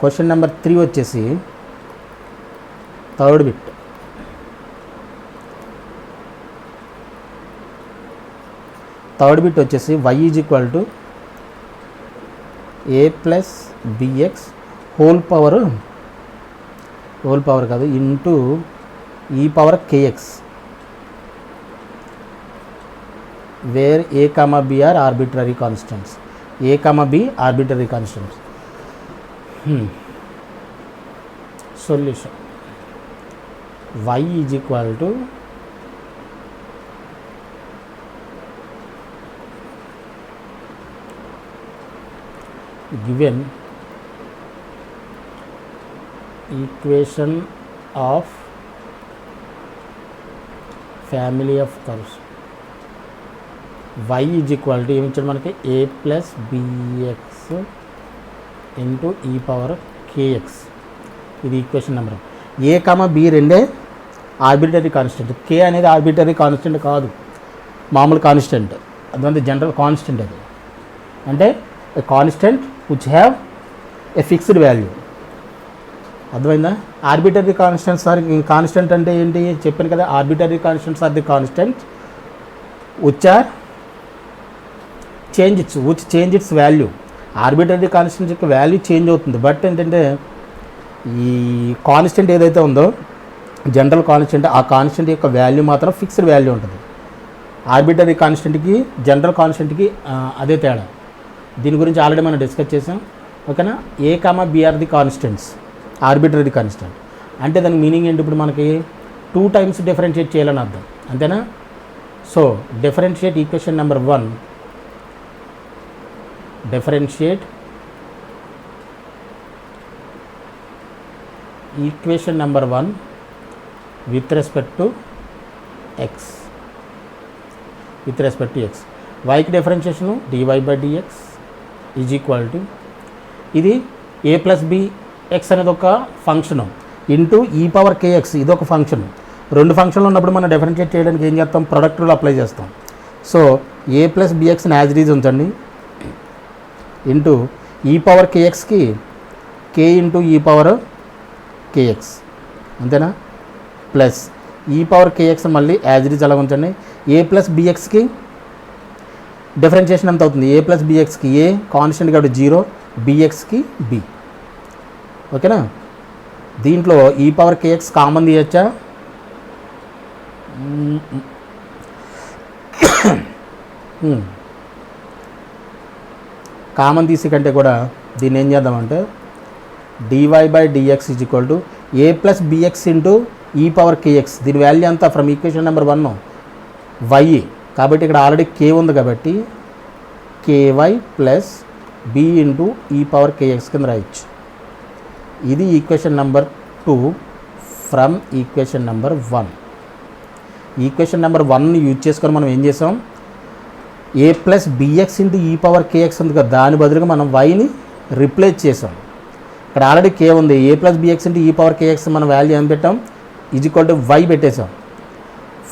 Question number 3 వచ్చేసి third bit. Third bit వచ్చేసి y is equal to a plus bx whole power కాదు into e power kx where a, b are arbitrary constants. a, b arbitrary constants. Solution y is equal to given equation of family of curves y is equal to ఏమి ఇచ్చాడు మనకి a plus bx into e power kx. ఇది equation number. a, b రెండే arbitrary constant. k అనేది arbitrary constant కాదు, మామూలు constant. అదంతా general constant. అది అంటే a constant which have a fixed value. అర్థమైందా? ఆర్బిటరీ కాన్స్టెంట్స్ ఆర్ కాన్స్టెంట్ అంటే ఏంటి చెప్పాను కదా. Arbitrary constants are the constant which are change its value. Arbitrary constant యొక్క వాల్యూ చేంజ్ అవుతుంది, బట్ ఏంటంటే ఈ కాన్స్టెంట్ ఏదైతే ఉందో జనరల్ కాన్స్టెంట్, ఆ కాన్స్టెంట్ యొక్క వాల్యూ మాత్రం ఫిక్స్డ్ వాల్యూ ఉంటుంది. ఆర్బిటరీ కాన్స్టెంట్కి జనరల్ కాన్స్టెంట్కి అదే తేడా. దీని గురించి ఆల్రెడీ మనం డిస్కస్ చేసాం. ఓకేనా? a, b are the constants, arbitrary constant అంటే దాని మీనింగ్ ఏంటి? ఇప్పుడు మనకి 2 టైమ్స్ డిఫరెన్షియేట్ చేయాలని అర్థం, అంతేనా? So differentiate equation number 1, differentiate equation number 1 with respect to x, with respect to x. yకి differentiation dy by dx is equal to ఇది a ప్లస్ bx అనేది ఒక function into e power kx ఇది ఒక function. రెండు ఫంక్షన్లు ఉన్నప్పుడు మనం డిఫరెన్షియేట్ చేయడానికి ఏం చేస్తాం? ప్రొడక్ట్ రూల్ అప్లై చేస్తాం. సో a ప్లస్ bxని యాజ్ ఇట్ ఈజ్ ఉంచండి ఇంటూ e పవర్ kxకి k into e power kx, అంతేనా? ప్లస్ e పవర్ kx మళ్ళీ యాజ్ ఇట్ ఈజ్ అలా ఉంచండి. a ప్లస్ bxకి డిఫరెన్షియేషన్ ఎంత అవుతుంది? a ప్లస్ bxకి a కాన్స్టెంట్ కాబట్టి 0, bxకి b. ఓకేనా? దీంట్లో e పవర్ kx కామన్ తీయచ్చా? కామన్ తీసి కంటే కూడా దీన్ని ఏం చేద్దామంటే dy by dx is equal to a plus bx into e power kx. దీని వాల్యూ అంతా ఫ్రమ్ ఈక్వేషన్ నెంబర్ 1 y. కాబట్టి ఇక్కడ ఆల్రెడీ k ఉంది కాబట్టి ky plus b into e power kx కింద రాయొచ్చు. ఇది equation number 2 from equation number 1. Equation number 1ని యూజ్ చేసుకొని మనం ఏం చేసాం? a plus bx into e power kx ఉంది కదా, దాని బదులుగా మనం yని రిప్లేస్ చేసాం. ఇక్కడ ఆల్రెడీ k ఉంది, a plus bx into e power kx మనం వాల్యూ ఏం పెట్టాం? ఈజ్ ఈక్వల్ టు y పెట్టేసాం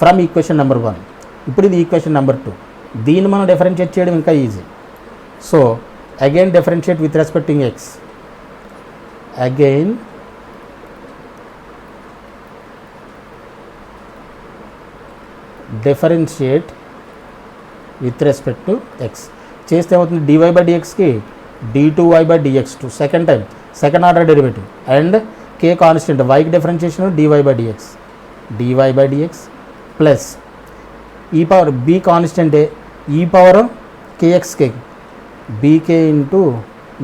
ఫ్రమ్ ఈక్వేషన్ నెంబర్ 1. ఇప్పుడు ఇది ఈక్వేషన్ నెంబర్ 2. దీన్ని మనం డిఫరెన్షియేట్ చేయడం ఇంకా easy. So again differentiate with respecting x, again differentiate with respect to x చేస్తే ఏమవుతుంది? dy బై dxకి d2y by dx2 second order derivative and k constant, yకి differentiation dy by dx plus e power b కాన్స్టెంటే e power kxకి bk into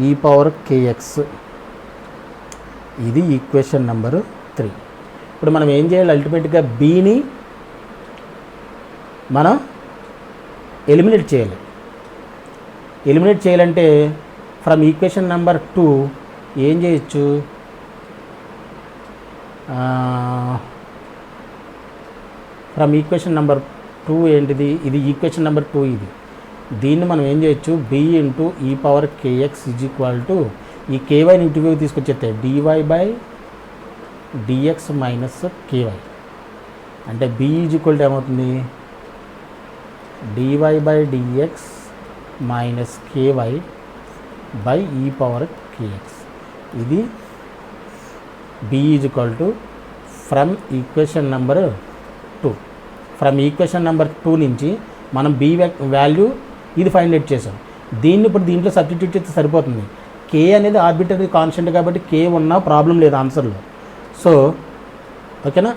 e power kx. ఇది equation number 3. ఇప్పుడు మనం ఏం చేయాలి? అల్టిమేట్గా bని మనం ఎలిమినేట్ చేయాలంటే ఫ్రమ్ ఈక్వేషన్ నెంబర్ 2 ఏం చేయొచ్చు? ఫ్రమ్ ఈక్వేషన్ నెంబర్ 2 ఏంటిది? ఇది ఈక్వేషన్ నెంబర్ 2. దీన్ని మనం ఏం చేయొచ్చు? b into e power kx is equal to ఈ కేవైని ఇంటివ్యూ తీసుకొచ్చేస్తే dy by dx minus ky అంటే b ఈజ్ ఈక్వల్ టు ఏమవుతుంది? dy by dx minus ky by e power kx. ఇది B is equal to from equation number 2. From equation number 2 నుంచి మనం B value ఇది ఫైండ్ అవుట్ చేసాం. దీన్ని ఇప్పుడు దీంట్లో సబ్స్టిట్యూట్ చేస్తే సరిపోతుంది. కే అనేది ఆర్బిటరీ కాన్స్టెంట్ కాబట్టి కే ఉన్నా ప్రాబ్లం లేదు ఆన్సర్లో. సో ఓకేనా.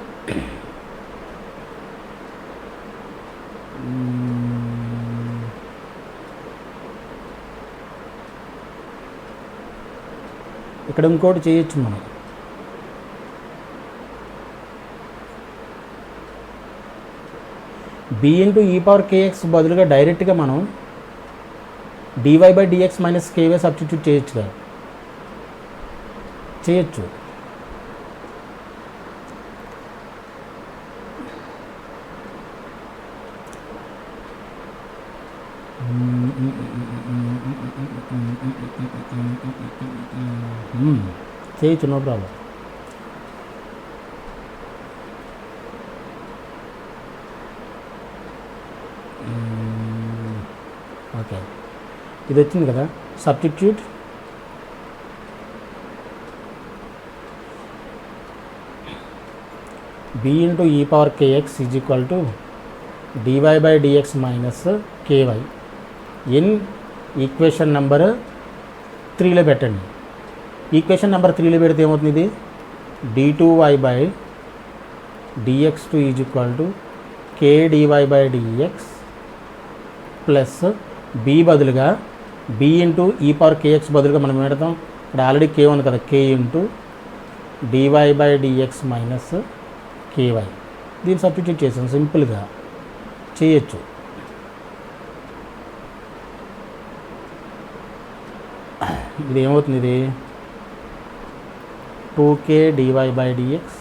ఇక్కడ ఇంకోటి చేయొచ్చు మనం. బి ఇంటూ ఈ పవర్ కేఎక్స్ బదులుగా డైరెక్ట్గా మనం D Y by dx minus K Y substitute చేయొచ్చు కదా. చేయొచ్చు. చేయొచ్చు, నో ప్రాబ్లం. ఓకే, ఇది వచ్చింది కదా. సబ్స్టిట్యూట్ బి ఇంటూ ఈ power k x is equal to d y by dx minus k y in equation number 3లో పెట్టండి. ఈక్వేషన్ నెంబర్ 3లో పెడితే ఏమవుతుంది? ఇది d2y by dx2 is equal to K DY by dx plus b బదులుగా బి ఇంటూ ఈ power kx బదులుగా మనం పెడతాం. ఇక్కడ ఆల్రెడీ కే ఉంది కదా, k into d y by dx minus k y. దీన్ని సబ్స్టిట్యూట్ చేసాం. సింపుల్గా చేయొచ్చు. ఇది ఏమవుతుంది? ఇది 2k D Y by D X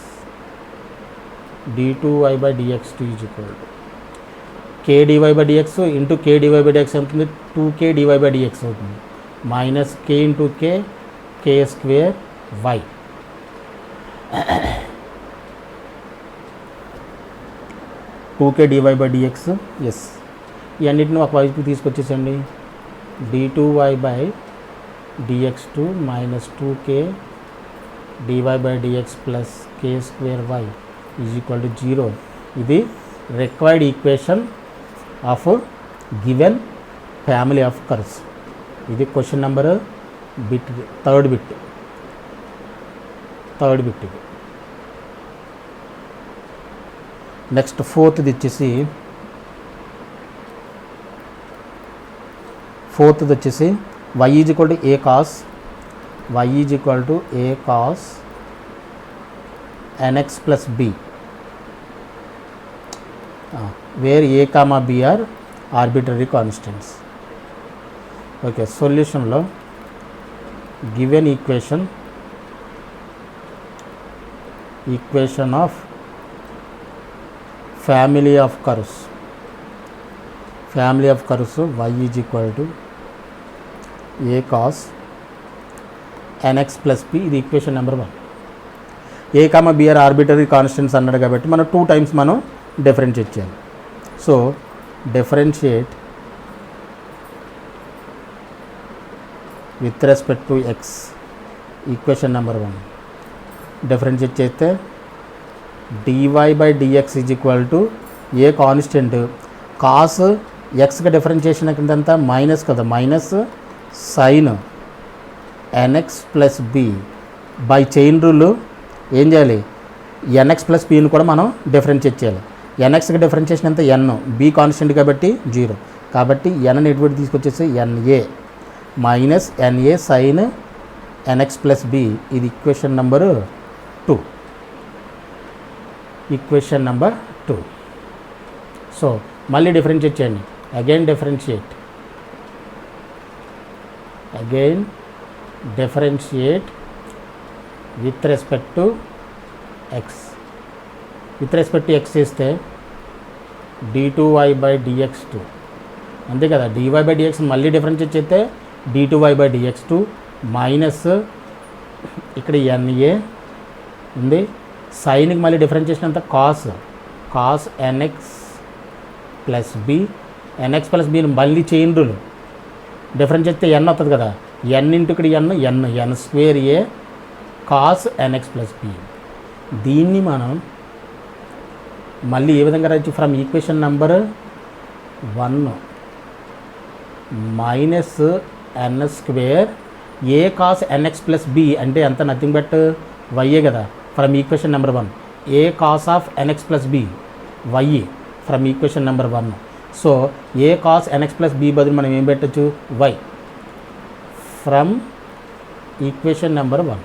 d2y by dx2 is equal to K DY by D X into K DY by D X అవుతుంది. 2k డివై బై డిఎక్స్ అవుతుంది minus K into K K square Y. Two K DY by D X. Yes, ఇవన్నిటిని ఒక వైపుకి తీసుకొచ్చేసండి. d2y by dx2 minus 2k D Y by dx plus K square why is equal to 0. ఇది required equation of given family of curves. ఇది question number bit, third bit ఇది. Next ఫోర్త్ది వచ్చేసి y is equal to a cos nx plus b, where a comma b are arbitrary constants. Okay, సొల్యూషన్లో given equation of family of curves y is equal to a cos nx plus b. ఇది equation number 1. A comma b are arbitrary constants అన్నాడు కాబట్టి మనం 2 times మనం differentiate చేయాలి. So differentiate with respect to x, equation number 1. Differentiate చేస్తే డివై by dx is equal to a constant cos ఎక్స్కి differentiation కిందంతా మైనస్ కదా, minus sine n x plus b. By chain rule ఏం చేయాలి? ఎన్ఎక్స్ ప్లస్ బిని కూడా మనం డిఫరెన్షియేట్ చేయాలి. ఎన్ఎక్స్కి డిఫరెన్షియేషన్ ఎంత? ఎన్. బి కాన్స్టెంట్ కాబట్టి 0. కాబట్టి ఎన్ ఎటువంటి తీసుకొచ్చేసి n a minus n a sine n x plus b. ఇది ఈక్వేషన్ నెంబర్ 2. సో మళ్ళీ డిఫరెన్షియేట్ చేయండి. Again differentiate with respect to x. With respect to x చేస్తే d2y బై dx2 అంతే కదా. dy బై dx మళ్ళీ డిఫరెన్షియేట్ చేస్తే d2y బై dx2 మైనస్ ఇక్కడ NA ఉంది. సైన్కి మళ్ళీ డిఫరెన్షియేషన్ అంతా cos nx plus b. N x plus బిని మళ్ళీ చైన్ రూల్ డిఫరెన్స్ చేస్తే ఎన్ వస్తుంది కదా, ఎన్ ఇంటూ ఇక్కడ n square a cos n x plus b. దీన్ని మనం మళ్ళీ ఏ విధంగా రాయొచ్చు? From equation number 1 minus n square a cos n x plus b అంటే ఎంత? నథింగ్ బట్ వైఏ కదా. From equation number 1 a cos of n x plus b y a from equation number 1. So a cos n x plus b బదులు మనం ఏం పెట్టచ్చు? Y from equation number 1.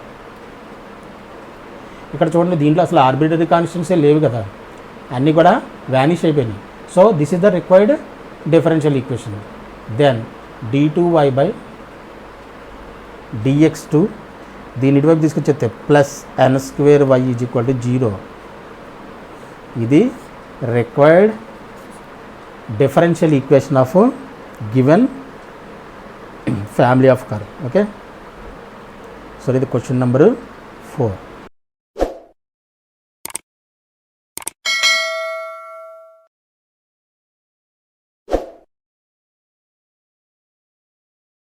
ఇక్కడ చూడండి, దీంట్లో అసలు ఆర్బిటరీ కాన్స్టెంట్సే లేవు కదా, అన్నీ కూడా వ్యానిష్ అయిపోయినాయి. So this is the required differential equation. Then d2y by dx2 దీని ఇటువైపు తీసుకొచ్చేస్తే plus n square why is equal to 0. ఇది required differential equation of given family of curve. Okay, so ఇది క్వశ్చన్ నెంబర్ 4.